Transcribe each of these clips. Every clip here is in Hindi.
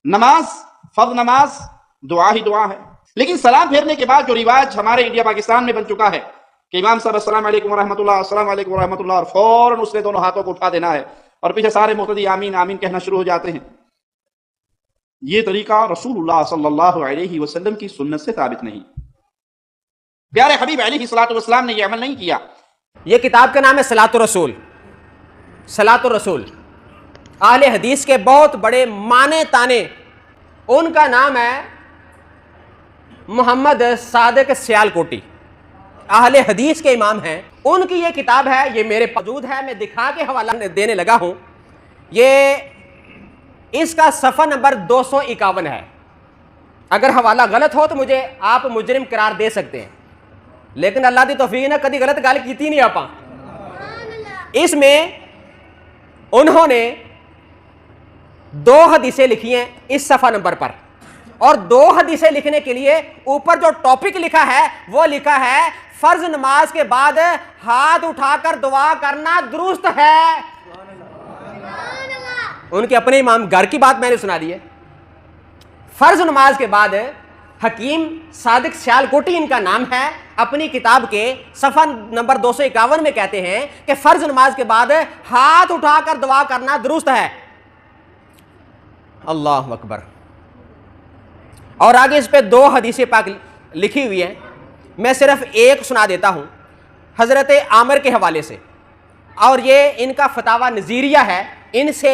नमाज, फर्ज नमाज दुआ ही दुआ है। लेकिन सलाम फेरने के बाद जो रिवाज हमारे इंडिया पाकिस्तान में बन चुका है कि इमाम साहब अस्सलाम वालेकुम रहमतुल्लाह, अस्सलाम वालेकुम रहमतुल्लाह, और फौरन उसने दोनों हाथों को उठा देना है और पीछे सारे मुक्तदी आमीन आमीन कहना शुरू हो जाते हैं। ये तरीका रसूलुल्लाह सल्लल्लाहु अलैहि वसल्लम की सुन्नत से साबित नहीं। प्यारे हबीब अलैहिस्सलातु वस्सलाम ने ये अमल नहीं किया। ये किताब का नाम है सलातुर रसूल। सलातुर रसूल आहले हदीस के बहुत बड़े माने ताने, उनका नाम है मोहम्मद सादिक सियालकोटी, आहले हदीस के इमाम हैं। उनकी ये किताब है, ये मेरे मौजूद है, मैं दिखा के हवाला देने लगा हूं। ये इसका सफ़ा नंबर 251 है। अगर हवाला गलत हो तो मुझे आप मुजरिम करार दे सकते हैं, लेकिन अल्लाह की तौफीक ने कभी गलत गल की नहीं। आप इसमें उन्होंने 2 हदीसें लिखी हैं इस सफ़ा नंबर पर, और 2 हदीसें लिखने के लिए ऊपर जो टॉपिक लिखा है वो लिखा है फर्ज नमाज के बाद हाथ उठाकर दुआ करना दुरुस्त है। उनके अपने इमाम घर की बात मैंने सुना दी है। फर्ज नमाज के बाद हकीम सादिक सियालकोटी इनका नाम है, अपनी किताब के सफ़ा नंबर 251 में कहते हैं कि फर्ज नमाज के बाद हाथ उठाकर दुआ करना दुरुस्त है। अल्लाह अकबर। और आगे इस पे 2 हदीसें पाक लिखी हुई हैं, मैं सिर्फ एक सुना देता हूं हजरत आमिर के हवाले से, और ये इनका फतावा नज़ीरिया है। इनसे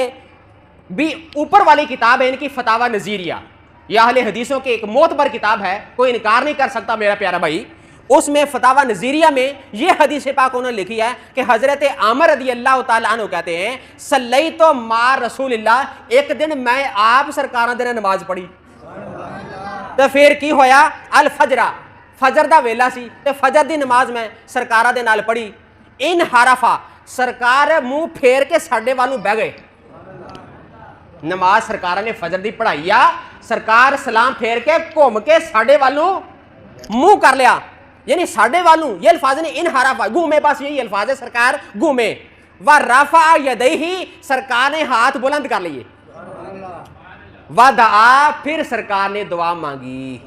भी ऊपर वाली किताब है इनकी फतावा नज़ीरिया। यह अहले हदीसों की एक मोतबर किताब है, कोई इनकार नहीं कर सकता मेरा प्यारा भाई। उसमें फतावा नज़ीरिया में यह हदीस पाक उन्होंने लिखी है कि हज़रत आमिर रज़ी अल्लाह तआला अन्हु कहते हैं सल्लई तो मार रसूलिल्लाह, एक दिन मैं आप सरकारां दे नमाज पढ़ी तो फिर की होया अल फजरा, फजर दा वेला सी ते फजर दी नमाज मैं सरकारां दे नाल पढ़ी। इन हारफा, सरकार मुंह फेर के साडे वालों बह गए। नमाज सरकारां ने फजर दी पढ़ाई आ, सरकार सलाम फेर के घूम के साडे वालों मुंह कर लिया, यानी साडे वालों। ये अल्फाज ने इन हारफा, घूमे, बस यही अल्फाज है, सरकार घूमे। व रफा यदैही, सरकार ने हाथ बुलंद कर लिए। व दआ, फिर सरकार ने दुआ मांगी।